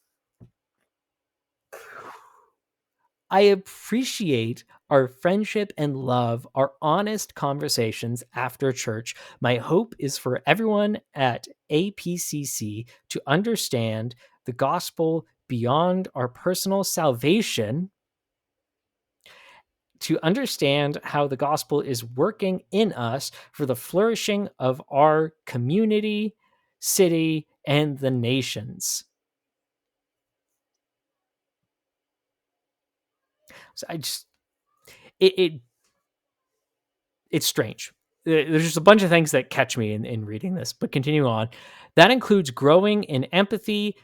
I appreciate our friendship and love, our honest conversations after church. My hope is for everyone at APCC to understand the gospel beyond our personal salvation, to understand how the gospel is working in us for the flourishing of our community, city, and the nations. So it's strange. There's just a bunch of things that catch me in reading this, but continue on. That includes growing in empathy,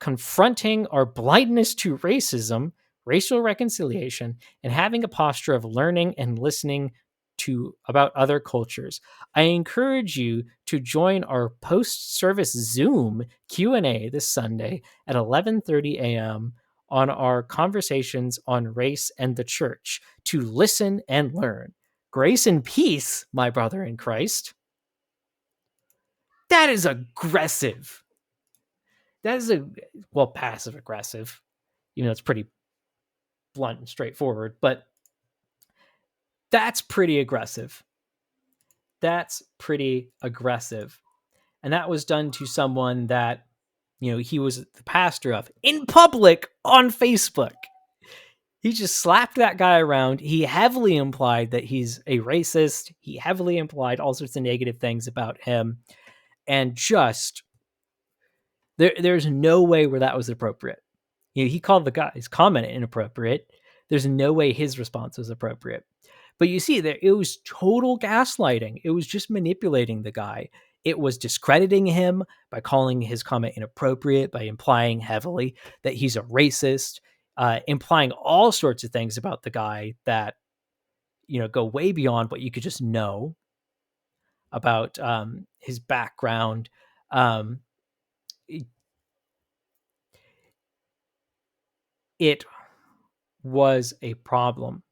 confronting our blindness to racism, racial reconciliation, and having a posture of learning and listening to about other cultures. I encourage you to join our post-service Zoom Q&A this Sunday at 11:30 a.m. on our conversations on race and the church to listen and learn. Grace and peace, my brother in Christ. That is aggressive. That is passive aggressive. It's pretty blunt and straightforward, but that's pretty aggressive. That's pretty aggressive. And that was done to someone that, he was the pastor of in public on Facebook. He just slapped that guy around. He heavily implied that he's a racist. He heavily implied all sorts of negative things about him. And just, there's no way where that was appropriate. He called the guy's comment inappropriate. There's no way his response was appropriate. But you see that it was total gaslighting. It was just manipulating the guy. It was discrediting him by calling his comment inappropriate, by implying heavily that he's a racist, implying all sorts of things about the guy that, go way beyond what you could just know about his background. It was a problem.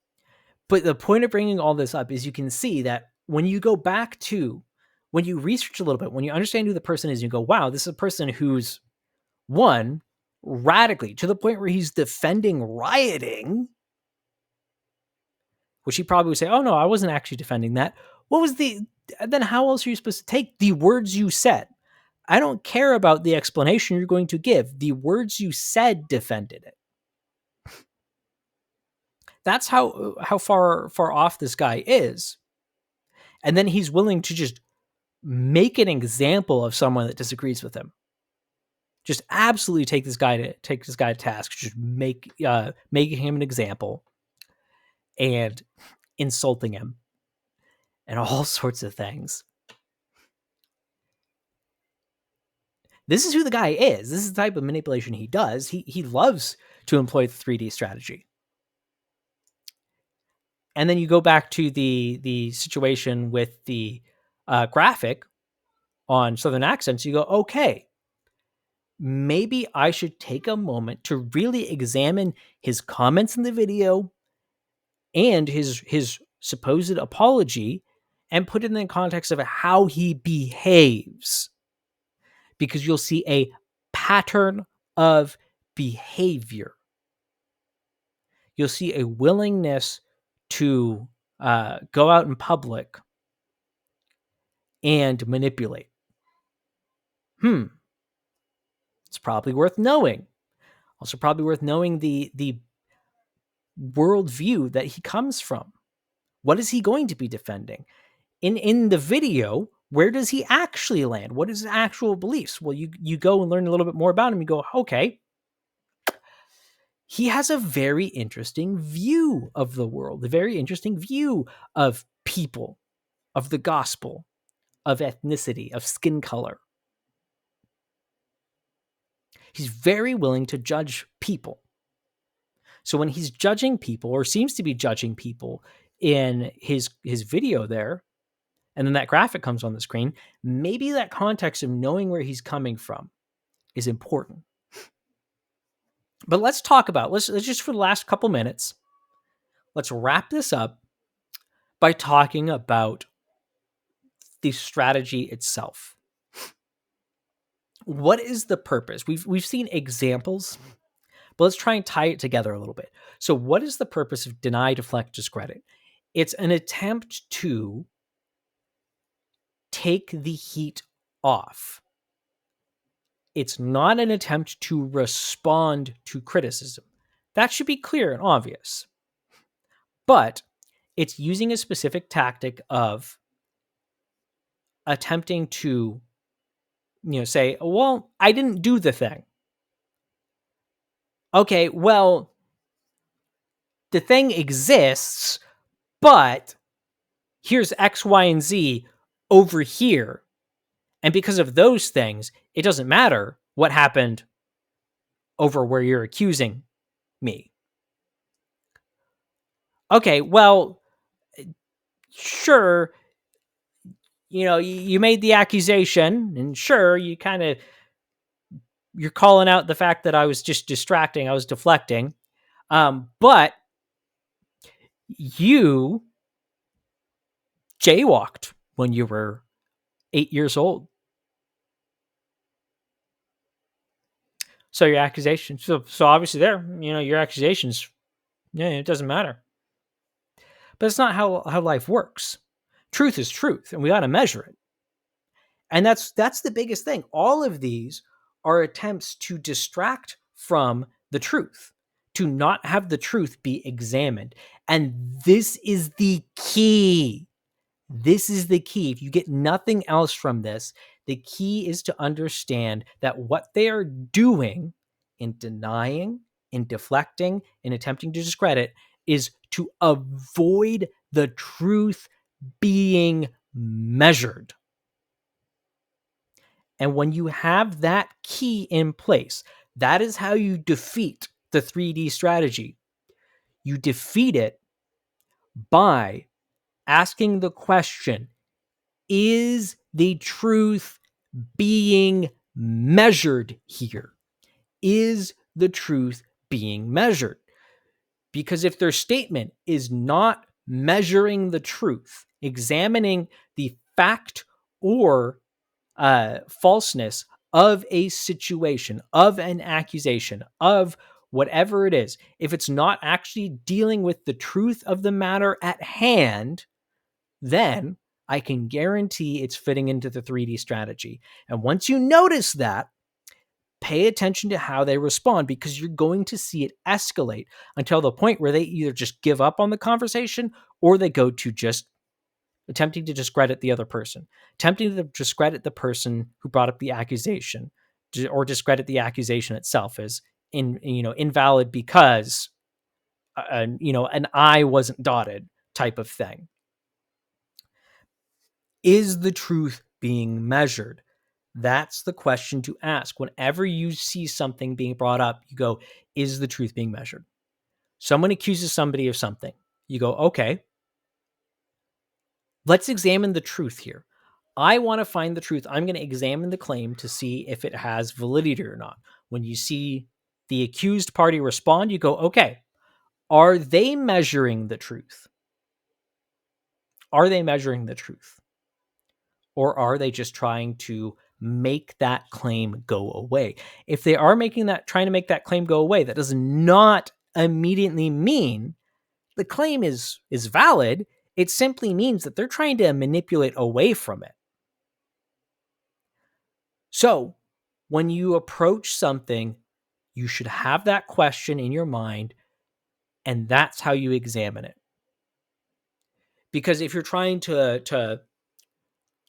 But the point of bringing all this up is you can see that when you go back to, when you research a little bit, when you understand who the person is, you go, wow, this is a person who's, one, radically, to the point where he's defending rioting, which he probably would say, oh no, I wasn't actually defending that. Then how else are you supposed to take the words you said? I don't care about the explanation you're going to give. The words you said defended it. That's how far off this guy is. And then he's willing to just make an example of someone that disagrees with him. Just absolutely take this guy to task. Just making him an example and insulting him and all sorts of things. This is who the guy is. This is the type of manipulation he does. He loves to employ the 3D strategy. And then you go back to the situation with the graphic on Southern accents. You go, okay, maybe I should take a moment to really examine his comments in the video and his supposed apology and put it in the context of how he behaves. Because you'll see a pattern of behavior. You'll see a willingness to go out in public and manipulate. It's probably worth knowing. Also probably worth knowing the worldview that he comes from. What is he going to be defending? In the video, where does he actually land? What is his actual beliefs? Well, you go and learn a little bit more about him. You go, okay, he has a very interesting view of the world, a very interesting view of people, of the gospel, of ethnicity, of skin color. He's very willing to judge people. So when he's judging people, or seems to be judging people in his video there, and then that graphic comes on the screen, maybe that context of knowing where he's coming from is important. But let's talk about, let's just for the last couple minutes, let's wrap this up by talking about the strategy itself. What is the purpose? We've seen examples, but let's try and tie it together a little bit. So what is the purpose of deny, deflect, discredit? It's an attempt to take the heat off. It's not an attempt to respond to criticism. That should be clear and obvious. But it's using a specific tactic of attempting to, say, well, I didn't do the thing. Okay, well, the thing exists, but here's X, Y, and Z over here. And because of those things, it doesn't matter what happened over where you're accusing me. Okay, well, sure, you made the accusation, and sure, you're calling out the fact that I was just distracting, I was deflecting. But you jaywalked when you were 8 years old. So your accusations, so obviously your accusations, it doesn't matter. But it's not how life works. Truth is truth, and we got to measure it. And that's the biggest thing. All of these are attempts to distract from the truth, to not have the truth be examined. And this is the key. This is the key. If you get nothing else from this, the key is to understand that what they are doing in denying, in deflecting, in attempting to discredit is to avoid the truth being measured. And when you have that key in place, that is how you defeat the 3D strategy. You defeat it by asking the question, is the truth being measured here? Is the truth being measured? Because if their statement is not measuring the truth, examining the fact or falseness of a situation, of an accusation, of whatever it is, if it's not actually dealing with the truth of the matter at hand, then I can guarantee it's fitting into the 3D strategy. And once you notice that, pay attention to how they respond, because you're going to see it escalate until the point where they either just give up on the conversation or they go to just attempting to discredit the other person, attempting to discredit the person who brought up the accusation, or discredit the accusation itself as invalid because an I wasn't dotted type of thing. Is the truth being measured? That's the question to ask. Whenever you see something being brought up, you go, is the truth being measured? Someone accuses somebody of something. You go, okay, let's examine the truth here. I want to find the truth. I'm going to examine the claim to see if it has validity or not. When you see the accused party respond, you go, okay, are they measuring the truth? Are they measuring the truth? Or are they just trying to make that claim go away? If they are trying to make that claim go away, that does not immediately mean the claim is valid. It simply means that they're trying to manipulate away from it. So when you approach something, you should have that question in your mind, and that's how you examine it. Because if you're trying to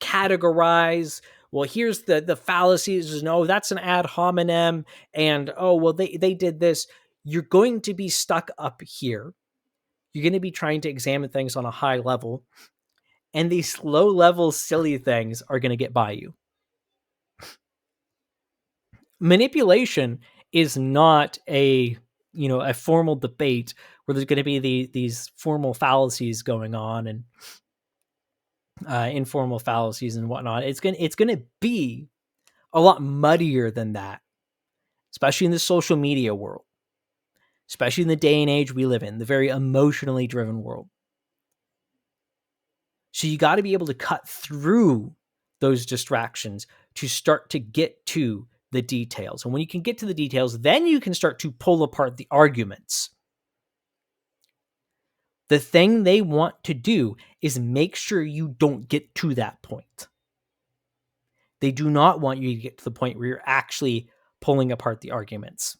categorize, well, here's the fallacies, no, that's an ad hominem, and oh, well, they did this, you're going to be stuck up here. You're going to be trying to examine things on a high level, and these low level silly things are going to get by you. Manipulation is not a formal debate where there's going to be these formal fallacies going on and informal fallacies and whatnot. It's going to be a lot muddier than that, especially in the social media world, especially in the day and age we live in, the very emotionally driven world. So you got to be able to cut through those distractions to start to get to the details. And when you can get to the details, then you can start to pull apart the arguments. The thing they want to do is make sure you don't get to that point. They do not want you to get to the point where you're actually pulling apart the arguments.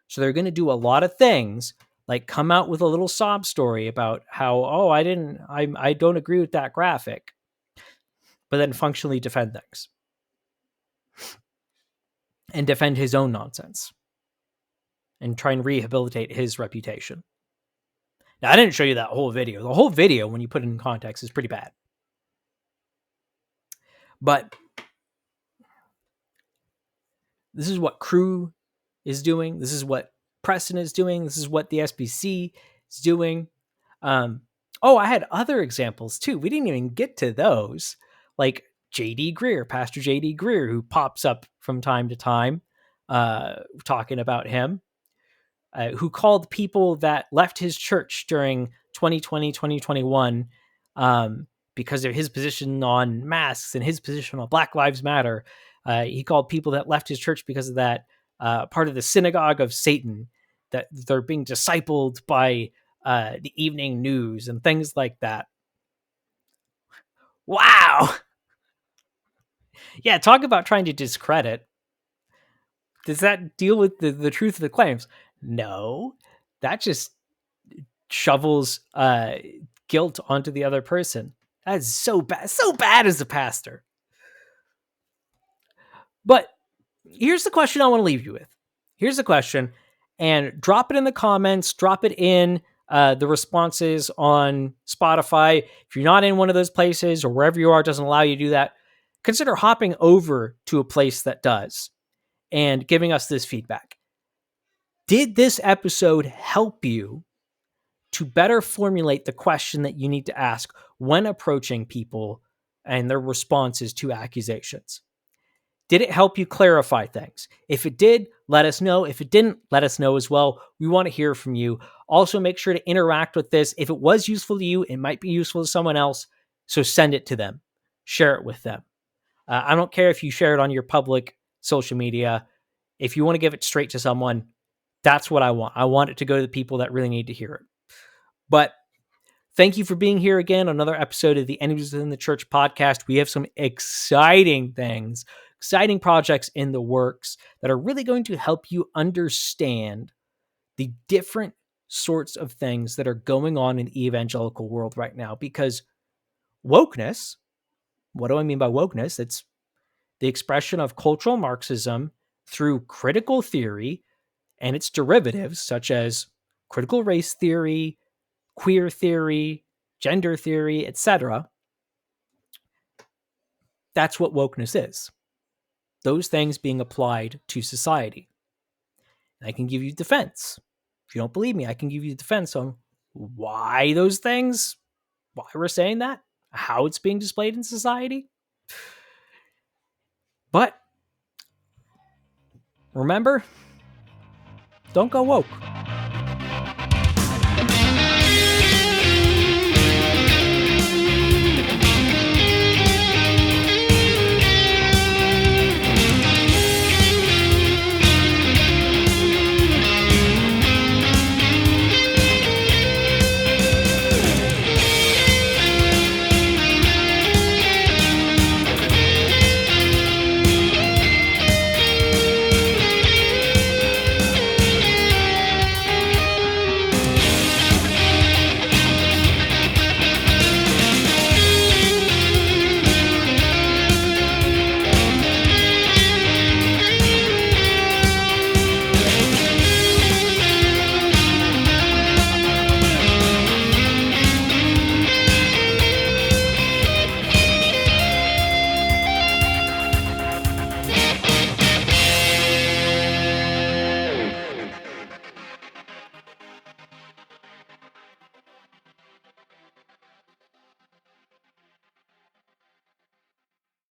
So they're going to do a lot of things, like come out with a little sob story about how, oh, I don't agree with that graphic, but then functionally defend things and defend his own nonsense and try and rehabilitate his reputation. Now, I didn't show you that whole video. The whole video, when you put it in context, is pretty bad. But this is what Crew is doing. This is what Preston is doing. This is what the SBC is doing. I had other examples too. We didn't even get to those. Like J.D. Greer, Pastor J.D. Greer, who pops up from time to time talking about him, who called people that left his church during 2020, 2021, because of his position on masks and his position on Black Lives Matter. He called people that left his church because of that part of the synagogue of Satan, that they're being discipled by the evening news and things like that. Wow. Yeah, talk about trying to discredit. Does that deal with the truth of the claims? No, that just shovels guilt onto the other person. That's so bad as a pastor. But here's the question I want to leave you with. Here's the question, and drop it in the comments, drop it in the responses on Spotify. If you're not in one of those places, or wherever you are doesn't allow you to do that, consider hopping over to a place that does and giving us this feedback. Did this episode help you to better formulate the question that you need to ask when approaching people and their responses to accusations? Did it help you clarify things? If it did, let us know. If it didn't, let us know as well. We want to hear from you. Also, make sure to interact with this. If it was useful to you, it might be useful to someone else. So send it to them. Share it with them. I don't care if you share it on your public social media. If you want to give it straight to someone, that's what I want. I want it to go to the people that really need to hear it. But thank you for being here again on another episode of the Enemies Within the Church podcast. We have some exciting things, exciting projects in the works that are really going to help you understand the different sorts of things that are going on in the evangelical world right now. Because wokeness, what do I mean by wokeness? It's the expression of cultural Marxism through critical theory and its derivatives, such as critical race theory, queer theory, gender theory, etc. That's what wokeness is. Those things being applied to society. And I can give you defense. If you don't believe me, I can give you defense on why those things, why we're saying that, how it's being displayed in society. But remember, don't go woke.